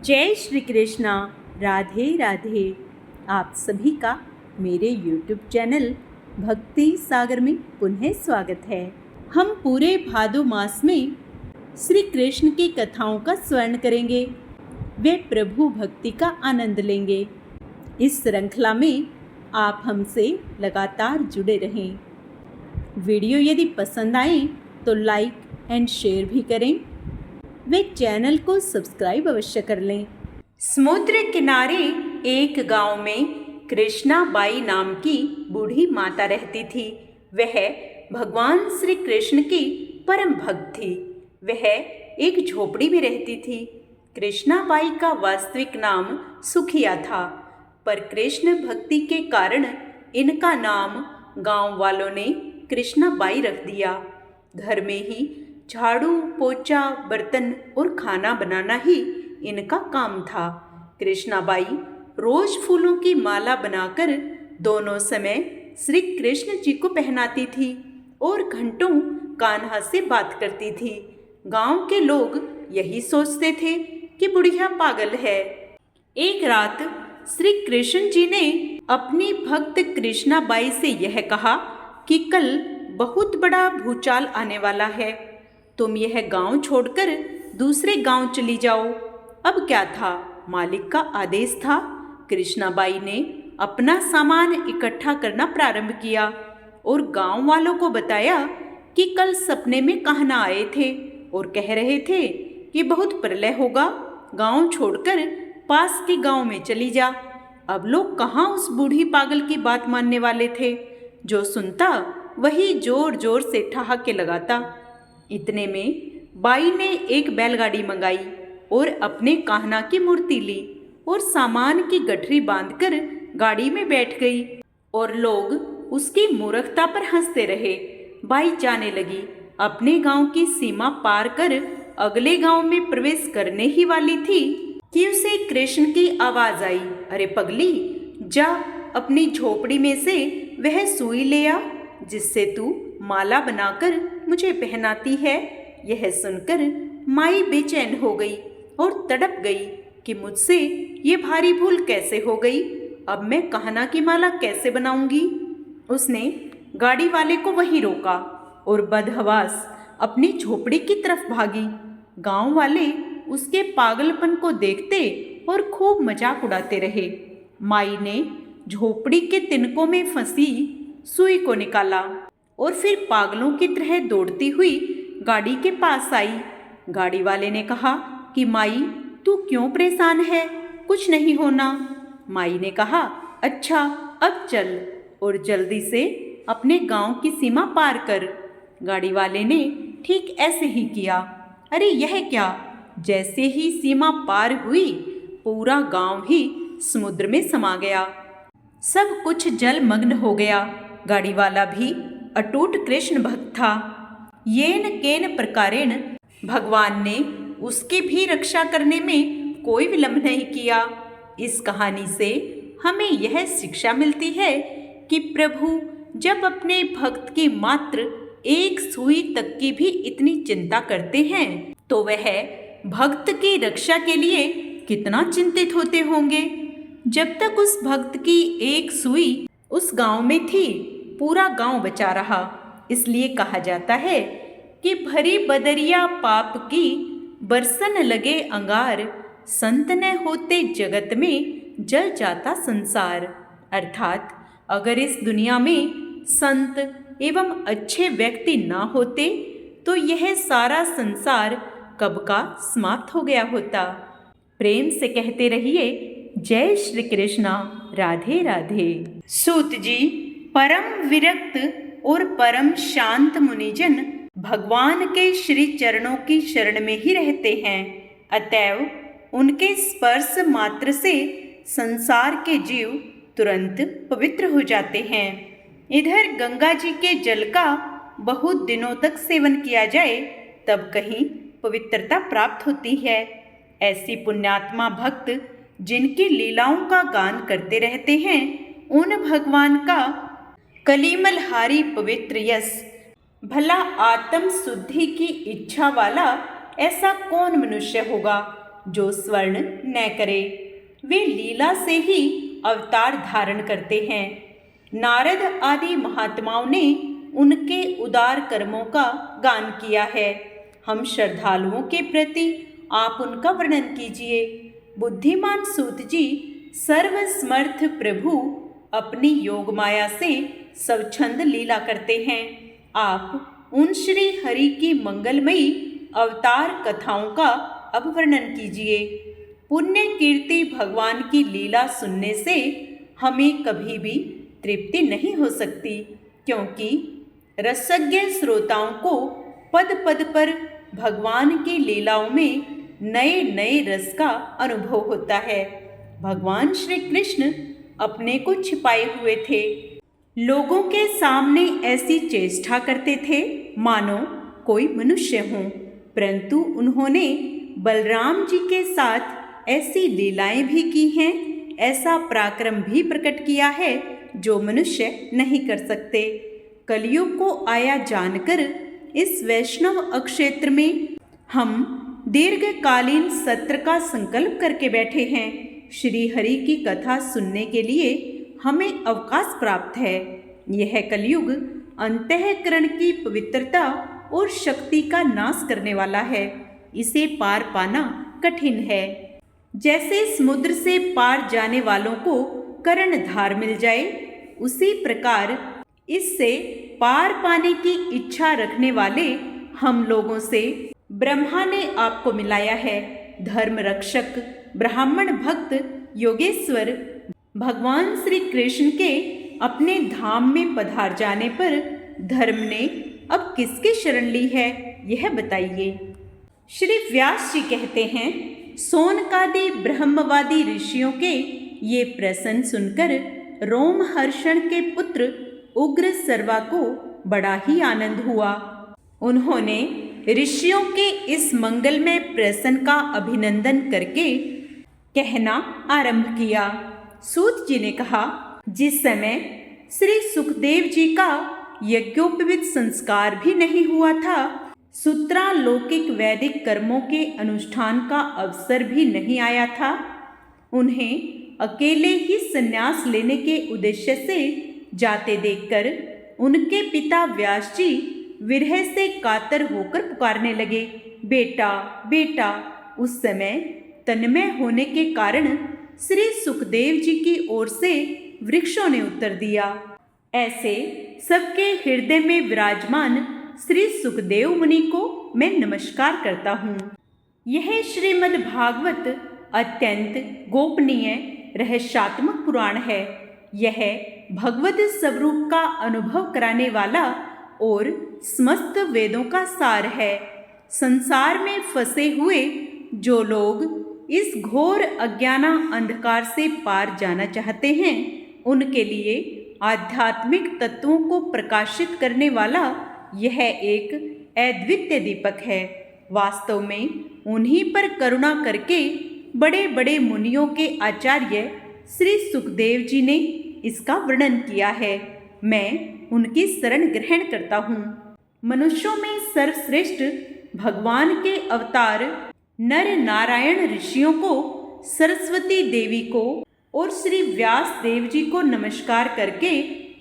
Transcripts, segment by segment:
जय श्री कृष्णा। राधे राधे। आप सभी का मेरे YouTube चैनल भक्ति सागर में पुनः स्वागत है। हम पूरे भादो मास में श्री कृष्ण की कथाओं का स्मरण करेंगे, वे प्रभु भक्ति का आनंद लेंगे। इस श्रृंखला में आप हमसे लगातार जुड़े रहें। वीडियो यदि पसंद आए तो लाइक एंड शेयर भी करें, वे चैनल को सब्सक्राइब अवश्य कर लें। समुद्र किनारे एक गांव में कृष्णा बाई नाम की बूढ़ी माता रहती थी। वह भगवान श्री कृष्ण की परम भक्त थी। वह एक झोपड़ी में रहती थी। कृष्णा बाई का वास्तविक नाम सुखिया था, पर कृष्ण भक्ति के कारण इनका नाम गांव वालों ने कृष्णा बाई रख दिया। घर में ही झाड़ू पोछा बर्तन और खाना बनाना ही इनका काम था। कृष्णा बाई रोज फूलों की माला बनाकर दोनों समय श्री कृष्ण जी को पहनाती थी और घंटों कान्हा से बात करती थी। गांव के लोग यही सोचते थे कि बुढ़िया पागल है। एक रात श्री कृष्ण जी ने अपनी भक्त कृष्णा बाई से यह कहा कि कल बहुत बड़ा भूचाल आने वाला है, तुम यह गांव छोड़कर दूसरे गांव चली जाओ। अब क्या था, मालिक का आदेश था। कृष्णा बाई ने अपना सामान इकट्ठा करना प्रारंभ किया और गांव वालों को बताया कि कल सपने में कान्हा आए थे और कह रहे थे कि बहुत प्रलय होगा, गांव छोड़कर पास के गांव में चली जा। अब लोग कहाँ उस बूढ़ी पागल की बात मानने वाले थे। जो सुनता वही जोर जोर से ठहाके लगाता। इतने में बाई ने एक बैलगाड़ी मंगाई और अपने कान्हा की मूर्ति ली और सामान की गठरी बांधकर गाड़ी में बैठ गई और लोग उसकी मूर्खता पर हंसते रहे। बाई जाने लगी। अपने गांव की सीमा पार कर अगले गांव में प्रवेश करने ही वाली थी कि उसे कृष्ण की आवाज आई, अरे पगली, जा अपनी झोपड़ी में से वह सुई ले आ जिससे तू माला बनाकर मुझे पहनाती है। यह सुनकर माई बेचैन हो गई और तड़प गई कि मुझसे ये भारी भूल कैसे हो गई। अब मैं कान्हा की माला कैसे बनाऊंगी। उसने गाड़ी वाले को वहीं रोका और बदहवास अपनी झोपड़ी की तरफ भागी। गांव वाले उसके पागलपन को देखते और खूब मजाक उड़ाते रहे। माई ने झोपड़ी के तिनकों में फंसी सुई को निकाला और फिर पागलों की तरह दौड़ती हुई गाड़ी के पास आई। गाड़ी वाले ने कहा कि माई, तू क्यों परेशान है, कुछ नहीं होना। माई ने कहा, अच्छा अब चल और जल्दी से अपने गांव की सीमा पार कर। गाड़ी वाले ने ठीक ऐसे ही किया। अरे यह क्या, जैसे ही सीमा पार हुई पूरा गांव ही समुद्र में समा गया। सब कुछ जलमग्न हो गया। गाड़ी वाला भी अटूट कृष्ण भक्त था। येन केन प्रकारेण भगवान ने उसकी भी रक्षा करने में कोई विलंब नहीं किया। इस कहानी से हमें यह शिक्षा मिलती है कि प्रभु जब अपने भक्त की मात्र एक सुई तक की भी इतनी चिंता करते हैं तो वह भक्त की रक्षा के लिए कितना चिंतित होते होंगे। जब तक उस भक्त की एक सुई उस गांव में थी, पूरा गांव बचा रहा। इसलिए कहा जाता है कि भरी बदरिया पाप की बरसन लगे अंगार, संत न होते जगत में जल जाता संसार। अर्थात अगर इस दुनिया में संत एवं अच्छे व्यक्ति ना होते तो यह सारा संसार कब का समाप्त हो गया होता। प्रेम से कहते रहिए, जय श्री कृष्णा। राधे राधे। सूत जी परम विरक्त और परम शांत मुनिजन भगवान के श्री चरणों की शरण में ही रहते हैं। अतएव उनके स्पर्श मात्र से संसार के जीव तुरंत पवित्र हो जाते हैं। इधर गंगा जी के जल का बहुत दिनों तक सेवन किया जाए तब कहीं पवित्रता प्राप्त होती है। ऐसी पुण्यात्मा भक्त जिनकी लीलाओं का गान करते रहते हैं, उन भगवान का कलिमलहारी पवित्र यश। भला आत्म शुद्धि की इच्छा वाला ऐसा कौन मनुष्य होगा जो स्वर्ण न करे। वे लीला से ही अवतार धारण करते हैं। नारद आदि महात्माओं ने उनके उदार कर्मों का गान किया है। हम श्रद्धालुओं के प्रति आप उनका वर्णन कीजिए। बुद्धिमान सूत जी, सर्वसमर्थ प्रभु अपनी योग माया से स्वच्छंद लीला करते हैं। आप उन श्री हरि की मंगलमयी अवतार कथाओं का अब वर्णन कीजिए। पुण्य कीर्ति भगवान की लीला सुनने से हमें कभी भी तृप्ति नहीं हो सकती, क्योंकि रसज्ञ श्रोताओं को पद पद पर भगवान की लीलाओं में नए नए रस का अनुभव होता है। भगवान श्री कृष्ण अपने को छिपाए हुए थे। लोगों के सामने ऐसी चेष्टा करते थे मानो कोई मनुष्य हो, परंतु उन्होंने बलराम जी के साथ ऐसी लीलाएं भी की हैं, ऐसा पराक्रम भी प्रकट किया है जो मनुष्य नहीं कर सकते। कलयुग को आया जानकर इस वैष्णव अक्षेत्र में हम दीर्घकालीन सत्र का संकल्प करके बैठे हैं। श्री हरि की कथा सुनने के लिए हमें अवकाश प्राप्त है। यह कलयुग अंतःकरण की पवित्रता और शक्ति का नाश करने वाला है। इसे पार पाना कठिन है। जैसे समुद्र से पार जाने वालों को कर्णधार मिल जाए, उसी प्रकार इससे पार पाने की इच्छा रखने वाले हम लोगों से ब्रह्मा ने आपको मिलाया है। धर्म रक्षक ब्राह्मण भक्त योगेश्वर भगवान श्री कृष्ण के अपने धाम में पधार जाने पर धर्म ने अब किसकी शरण ली है, यह बताइए। श्री व्यास जी कहते हैं, सोनकादि ब्रह्मवादी ऋषियों के ये प्रश्न सुनकर रोमहर्षण के पुत्र उग्र सर्वा को बड़ा ही आनंद हुआ। उन्होंने ऋषियों के इस मंगलमय प्रश्न का अभिनंदन करके कहना आरंभ किया। सूत जी ने कहा, जिस समय श्री सुखदेव जी का यज्ञोपवीत संस्कार भी नहीं हुआ था, सूत्रालौकिक वैदिक कर्मों के अनुष्ठान का अवसर भी नहीं आया था, उन्हें अकेले ही संन्यास लेने के उद्देश्य से जाते देखकर उनके पिता व्यास जी विरह से कातर होकर पुकारने लगे, बेटा बेटा। उस समय तन्मय होने के कारण श्री सुखदेव जी की ओर से वृक्षों ने उत्तर दिया। ऐसे सबके हृदय में विराजमान श्री सुखदेव मुनि को मैं नमस्कार करता हूँ। यह श्रीमद् भागवत अत्यंत गोपनीय रहस्यात्मक पुराण है। यह भगवत स्वरूप का अनुभव कराने वाला और समस्त वेदों का सार है। संसार में फंसे हुए जो लोग इस घोर अज्ञाना अंधकार से पार जाना चाहते हैं, उनके लिए आध्यात्मिक तत्वों को प्रकाशित करने वाला यह एक अद्वितीय दीपक है। वास्तव में उन्हीं पर करुणा करके बड़े बड़े मुनियों के आचार्य श्री सुखदेव जी ने इसका वर्णन किया है। मैं उनकी शरण ग्रहण करता हूँ। मनुष्यों में सर्वश्रेष्ठ भगवान के अवतार नर नारायण ऋषियों को, सरस्वती देवी को और श्री व्यास देव जी को नमस्कार करके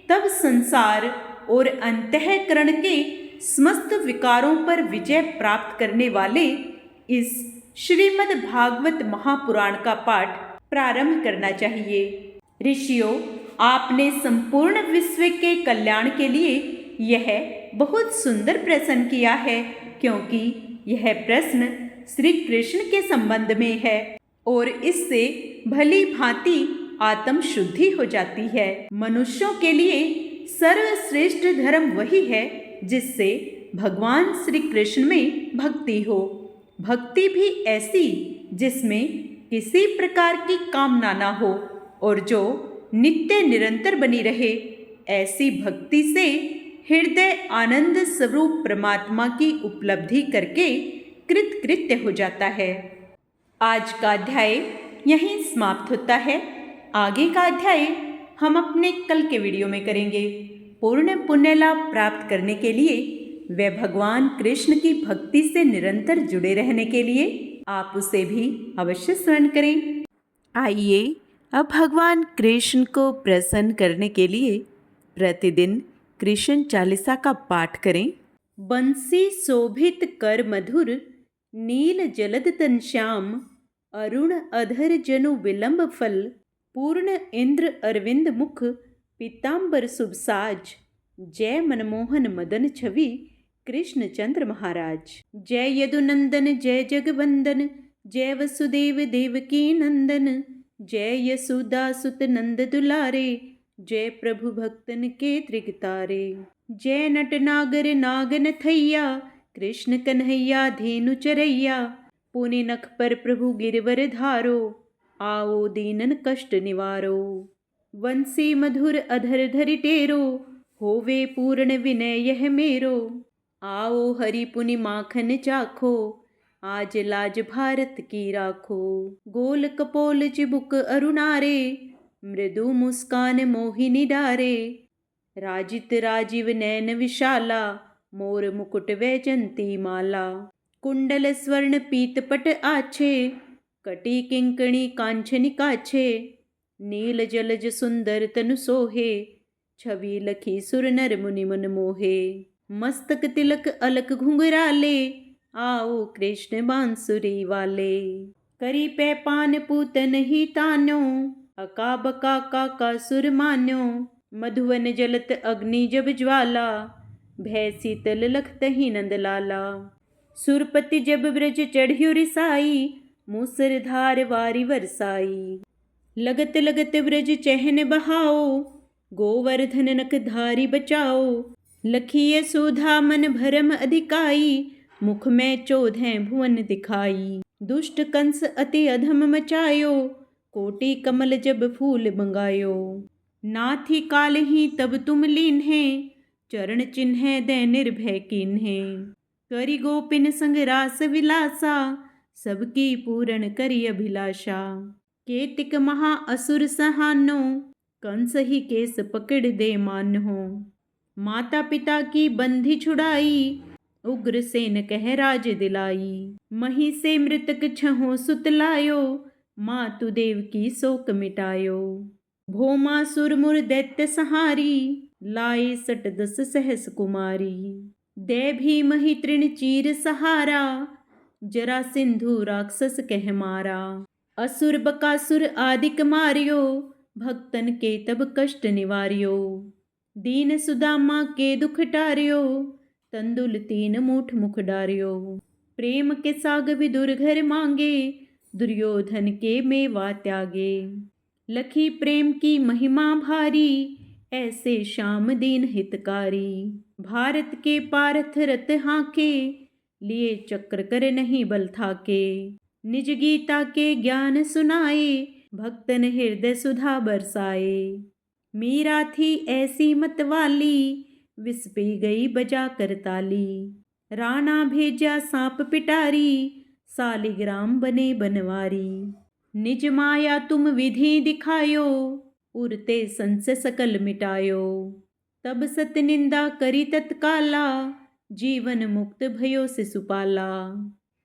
तब संसार और अंतःकरण के समस्त विकारों पर विजय प्राप्त करने वाले इस श्रीमद् भागवत महापुराण का पाठ प्रारंभ करना चाहिए। ऋषियों, आपने संपूर्ण विश्व के कल्याण के लिए यह बहुत सुंदर प्रश्न किया है, क्योंकि यह प्रश्न श्री कृष्ण के संबंध में है और इससे भली भांति आत्म शुद्धि हो जाती है। मनुष्यों के लिए सर्वश्रेष्ठ धर्म वही है जिससे भगवान श्री कृष्ण में भक्ति हो। भक्ति भी ऐसी जिसमें किसी प्रकार की कामना ना हो और जो नित्य निरंतर बनी रहे। ऐसी भक्ति से हृदय आनंद स्वरूप परमात्मा की उपलब्धि करके कृतकृत्य हो जाता है। आज का अध्याय यहीं समाप्त होता है। आगे का अध्याय हम अपने कल के वीडियो में करेंगे। पूर्ण पुण्य लाभ प्राप्त करने के लिए व भगवान कृष्ण की भक्ति से निरंतर जुड़े रहने के लिए आप उसे भी अवश्य स्मरण करें। आइए अब भगवान कृष्ण को प्रसन्न करने के लिए प्रतिदिन कृष्ण चालीसा का पाठ करें। बंसी शोभित कर मधुर, नील जलद तन श्याम, अरुण अधर जनु विलंब फल, पूर्ण इंद्र अरविंद मुख, पीतांबर शुभ साज, जय मनमोहन मदन छवि कृष्ण चंद्र महाराज। जय यदुनंदन जय जगवंदन, जय वसुदेव देवकी नंदन, जय यशोदा सुत नंद दुलारे, जय प्रभु भक्तन के त्रिगतारे। जय नट नागर नागन थैया, कृष्ण कन्हैया धेनु चरैया, पुनि नख पर प्रभु गिरवर धारो, आओ दीनन कष्ट निवारो। वंशी मधुर अधर धरि टेरो, होवे पूर्ण विनय यह मेरो, आओ हरि पुनि माखन चाखो, आज लाज भारत की राखो। गोल कपोल चिबुक अरुणारे, मृदु मुस्कान मोहिनी डारे, राजित राजीव नैन विशाला, मोर मुकुट वैजंती माला। कुंडल स्वर्ण पीतपट आछे, कटी किंकणी कांचन काछे, नील जलज सुंदर तनु सोहे, छवि लखी सुर नर मुनि मन मोहे। मस्तक तिलक अलक घुंघराले, आओ कृष्ण बांसुरी वाले। करी पै पान पूतन ही तान्यो, अका बका का सुर मान्यो, मधुवन जलत अग्नि जब ज्वाला, भय शीतल लखत ही नंद लाला। सुरपति जब ब्रज चढ़्यो रिसाई, मूसर धार वारी बरसाई, लगत लगत ब्रज चहन बहाओ, गोवर्धन नख धारी बचाओ। लखिए सुधा मन भरम अधिकाई, मुख में चौदह भुवन दिखाई। दुष्ट कंस अति अधम मचायो, कोटि कमल जब फूल मंगायो। नाथी काल ही तब तुम लीन्हे, चरण चिन्ह दे निर्भय कीन्हे। करि गोपिन संग रास विलासा, सबकी पूरण करि अभिलाषा। केतिक महा असुर सहानो, कंस ही केस पकड़ दे मान्हो। माता पिता की बंधी छुड़ाई, उग्रसेन कह राज दिलाई। मही से मृतक छहो सुत लायो, मातु देव की शोक मिटायो। भौमासुर मुर दैत्य सहारी, लाए सट दस सहस कुमारी। दे भीम ही तृण चीर सहारा, जरा सिंधु राक्षस कह मारा। असुर बकासुर आदिक मारियो, भक्तन के तब कष्ट निवारियो। दीन सुदामा के दुख टारियो, तंदुल तीन मूठ मुख डारियो। प्रेम के साग विदुर घर मांगे, दुर्योधन के मेवा त्यागे। लखी प्रेम की महिमा भारी, ऐसे श्याम दीन हितकारी। भारत के पारथ रत हाके, लिए चक्र कर नहीं बल थाके। निज गीता के ज्ञान सुनाए, भक्तन हृदय सुधा बरसाए। मीरा थी ऐसी मतवाली, विष पी गई बजा कर ताली। राणा भेजा सांप पिटारी, सालिग्राम बने बनवारी। निज माया तुम विधि दिखायो, उरते संस सकल मिटायो। तब सत निंदा करी तत्काला, जीवन मुक्त भयो शिशुपाला।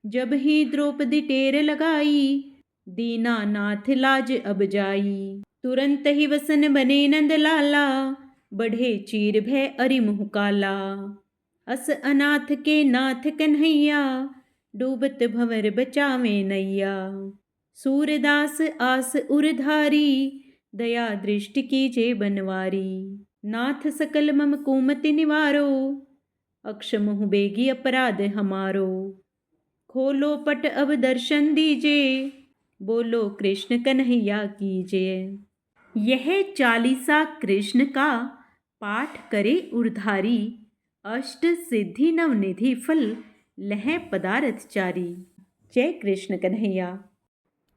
जब ही द्रौपदी टेर लगाई, दीनानाथ लाज अब जाई। तुरंत ही वसन बने नंद लाला, बढ़े चीर भय अरि मुँह काला। अस अनाथ के नाथ कन्हैया, डूबत भंवर बचावे नैया। सूरदास आस उरधारी, दया दृष्टि कीजे बनवारी। नाथ सकल मम कुमति निवारो, अक्षम बेगी अपराध हमारो। खोलो पट अब दर्शन दीजे, बोलो कृष्ण कन्हैया कीजिए। यह चालीसा कृष्ण का पाठ करे उर्धारी, अष्ट सिद्धि नवनिधि फल लह पदारथ चारी। जय कृष्ण कन्हैया।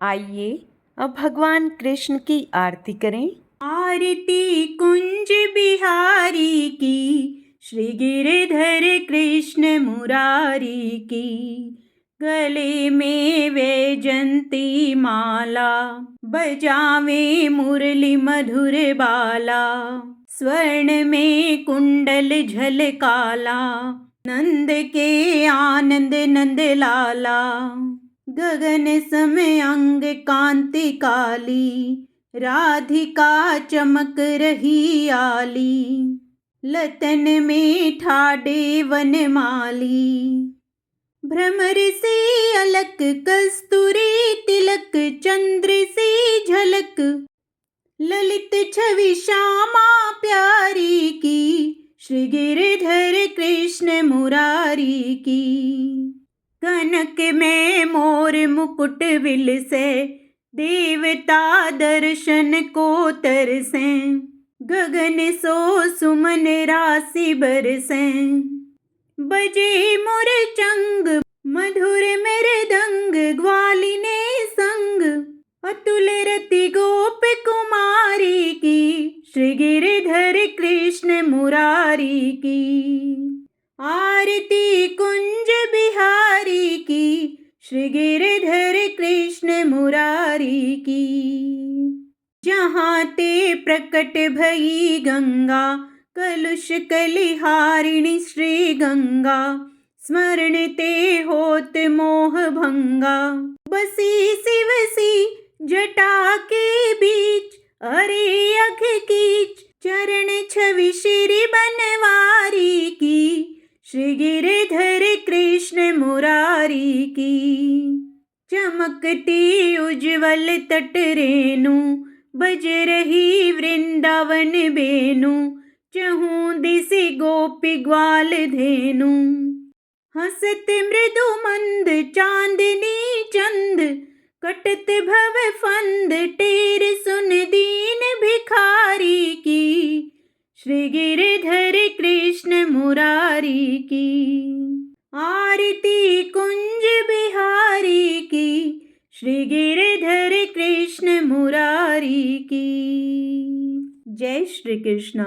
आइए अब भगवान कृष्ण की आरती करें। आरती कुंज बिहारी की, श्री गिरधर कृष्ण मुरारी की। गले में वैजंती माला, बजावे मुरली मधुर बाला। स्वर्ण में कुंडल झलकाला, नंद के आनंद नंद लाला। गगन सम अंग कांति काली, राधिका चमक रही आली। लतन में ठाडे वनमाली, भ्रमर से अलक कस्तूरी तिलक, चंद्र से झलक ललित छवि श्यामा प्यारी की, श्री गिरधर कृष्ण मुरारी की। कनक में मोर मुकुट विलसे, देवता दर्शन को तरसे। गगन सो सुमन राशि बरसे, बजे मोर चंग मधुर मृदंग। ग्वालिने संग अतुल रति गोप कुमारी की, श्री गिरधर कृष्ण मुरारी की। आरती कुंज बिहारी की, श्री गिरधर कृष्ण मुरारी की। जहाँ ते प्रकट भई गंगा, कलुष कलिहारिणी श्री गंगा। स्मरण ते होत मोह भंगा, बसी शिव सी जटा के बीच। अरे अघ कीच चरण छवि श्री बनवारी की, श्री गिरधर कृष्ण मुरारी की। चमकती उज्ज्वल तट रेणु, बज रही वृंदावन बेनु। चहु दिशि गोपी ग्वाल धेनु, हसत मृदु मंद चांदनी चंद। कटत भव फंद टेर सुन दीन भिखारी की, श्री गिरधर कृष्ण मुरारी की। आरती कुंज बिहारी की, श्री गिरधर कृष्ण मुरारी की। जय श्री कृष्ण।